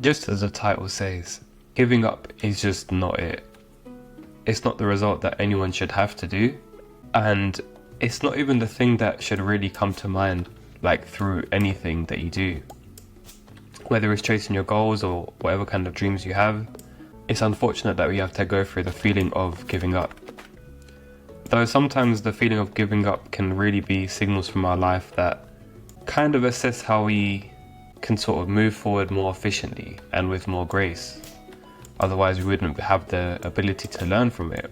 Just as the title says, giving up is just not it. It's not the result that anyone should have to do, and it's not even the thing that should really come to mind, like through anything that you do. Whether it's chasing your goals or whatever kind of dreams you have, it's unfortunate that we have to go through the feeling of giving up. Though sometimes the feeling of giving up can really be signals from our life that kind of assess how we can sort of move forward more efficiently and with more grace. Otherwise we wouldn't have the ability to learn from it.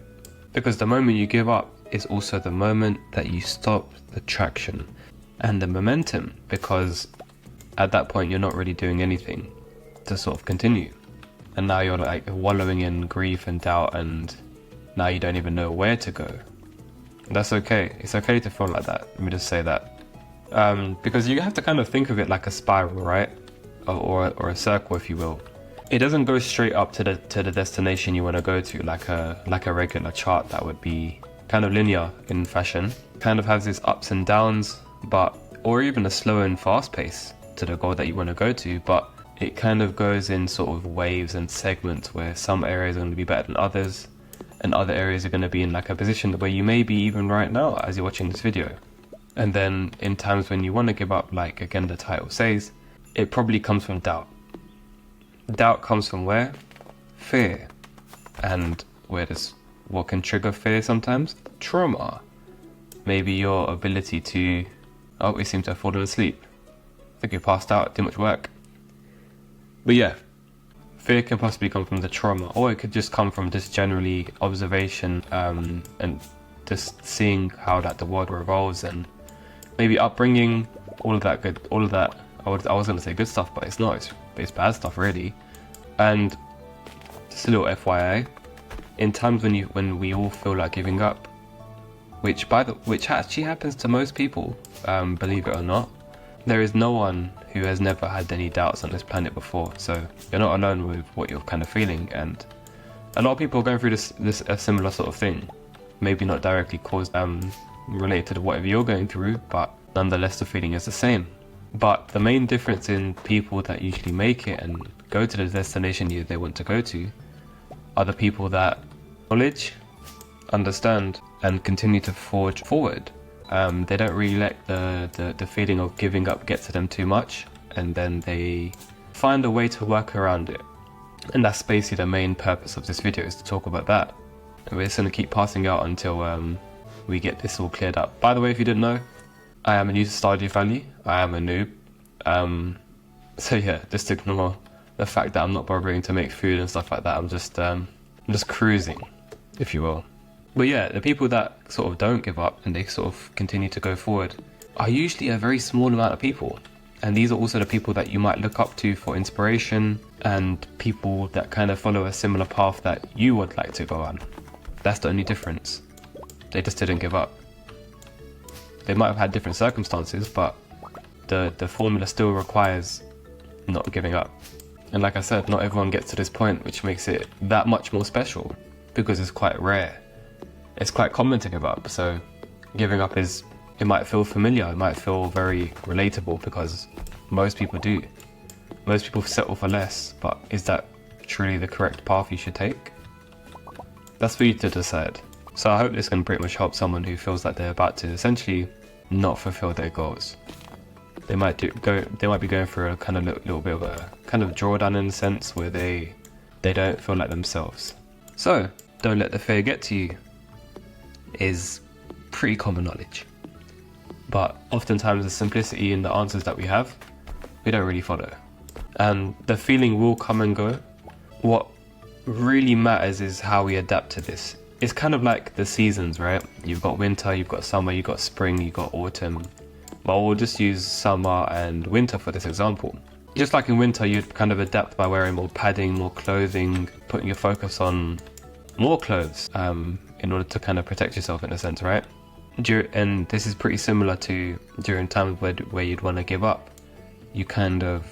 Because the moment you give up is also the moment that you stop the traction and the momentum, because at that point you're not really doing anything to sort of continue. And now you're like wallowing in grief and doubt, and now you don't even know where to go. That's okay. It's okay to feel like that. Let me just say that. Because you have to kind of think of it like a spiral, right? Or a circle, if you will. It doesn't go straight up to the destination you want to go to, like a regular chart that would be kind of linear in fashion. Kind of has its ups and downs, or even a slow and fast pace to the goal that you want to go to, but it kind of goes in sort of waves and segments where some areas are going to be better than others, and other areas are going to be in like a position where you may be even right now as you're watching this video. And then in times when you want to give up, like again the title says, it probably comes from doubt. Doubt comes from where? Fear. And what can trigger fear sometimes? Trauma. Maybe your ability to... Oh, we seem to have fallen asleep. I think we passed out, too much work. But yeah, fear can possibly come from the trauma, or it could just come from just generally observation and just seeing how that the world revolves, and maybe upbringing, all of that. I was going to say good stuff, but it's not. It's bad stuff really. And just a little FYI, in times when we all feel like giving up, which actually happens to most people, believe it or not, there is no one who has never had any doubts on this planet before. So you're not alone with what you're kind of feeling, and a lot of people are going through a similar sort of thing. Maybe not directly related to whatever you're going through, but nonetheless the feeling is the same. But the main difference in people that usually make it and go to the destination they want to go to are the people that knowledge, understand, and continue to forge forward. They don't really let the feeling of giving up get to them too much, and then they find a way to work around it. And that's basically the main purpose of this video, is to talk about that. And we're just going to keep passing out until we get this all cleared up. By the way, if you didn't know, I am new to Stardew Valley. I am a noob. So yeah, just ignore the fact that I'm not bothering to make food and stuff like that. I'm just cruising, if you will. But yeah, the people that sort of don't give up and they sort of continue to go forward are usually a very small amount of people. And these are also the people that you might look up to for inspiration, and people that kind of follow a similar path that you would like to go on. That's the only difference. They just didn't give up. They might have had different circumstances, but the formula still requires not giving up. And like I said, not everyone gets to this point, which makes it that much more special, because it's quite rare. It's quite common to give up, so giving up it might feel familiar, it might feel very relatable, because most people do. Most people settle for less, but is that truly the correct path you should take? That's for you to decide. So I hope this can pretty much help someone who feels like they're about to essentially not fulfill their goals. They might be going through a kind of little bit of a kind of drawdown in a sense where they don't feel like themselves. So don't let the fear get to you is pretty common knowledge. But oftentimes the simplicity in the answers that we have, we don't really follow. And the feeling will come and go. What really matters is how we adapt to this. It's kind of like the seasons, right? You've got winter, you've got summer, you've got spring, you've got autumn. Well, we'll just use summer and winter for this example. Just like in winter, you'd kind of adapt by wearing more padding, more clothing, putting your focus on more clothes in order to kind of protect yourself in a sense, right? And this is pretty similar to during times where you'd want to give up. You kind of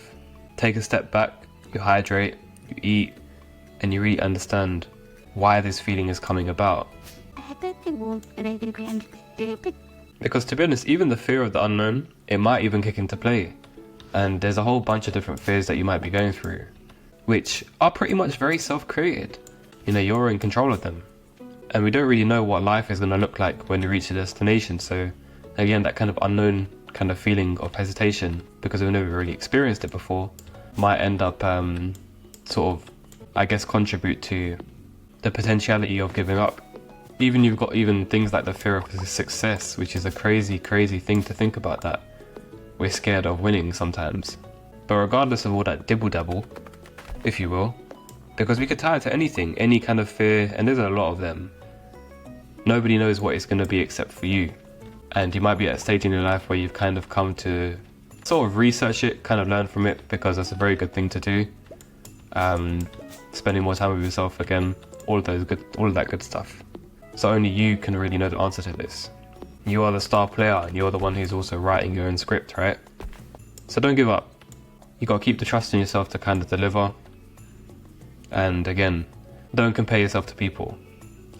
take a step back, you hydrate, you eat, and you really understand why this feeling is coming about. Because to be honest, even the fear of the unknown, it might even kick into play. And there's a whole bunch of different fears that you might be going through. which are pretty much very self-created. You know, you're in control of them. And we don't really know what life is going to look like when you reach a destination. So again, that kind of unknown kind of feeling of hesitation, because we've never really experienced it before, might end up sort of, I guess, contribute to the potentiality of giving up. Even you've got even things like the fear of success, which is a crazy thing to think about, that we're scared of winning sometimes. But regardless of all that dibble dabble, if you will, because we could tie it to anything, any kind of fear, and there's a lot of them. Nobody knows what it's going to be except for you. And you might be at a stage in your life where you've kind of come to sort of research it, kind of learn from it, because that's a very good thing to do. Spending more time with yourself again, all of that good stuff. So only you can really know the answer to this. You are the star player, and you're the one who's also writing your own script, right? So don't give up. You gotta keep the trust in yourself to kind of deliver. And again, don't compare yourself to people.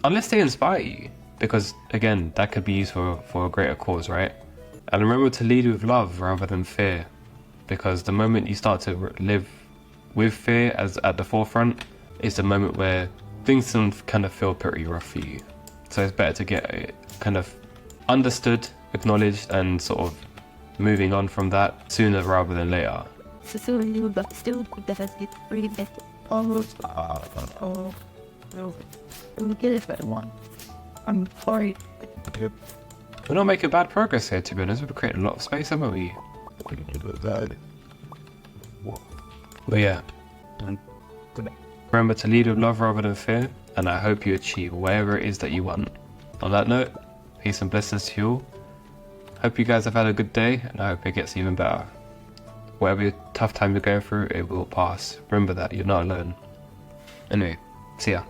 Unless they inspire you. Because again, that could be used for a greater cause, right? And remember to lead with love rather than fear. Because the moment you start to live with fear as at the forefront, is the moment where things can kind of feel pretty rough for you. So it's better to get it kind of understood, acknowledged, and sort of moving on from that sooner rather than later. I'm sorry. We're not making bad progress here, to be honest. We've created a lot of space, haven't we? But yeah. Remember to lead with love rather than fear, and I hope you achieve whatever it is that you want. On that note, peace and blessings to you all. Hope you guys have had a good day, and I hope it gets even better. Whatever tough time you're going through, it will pass. Remember that, you're not alone. Anyway, see ya.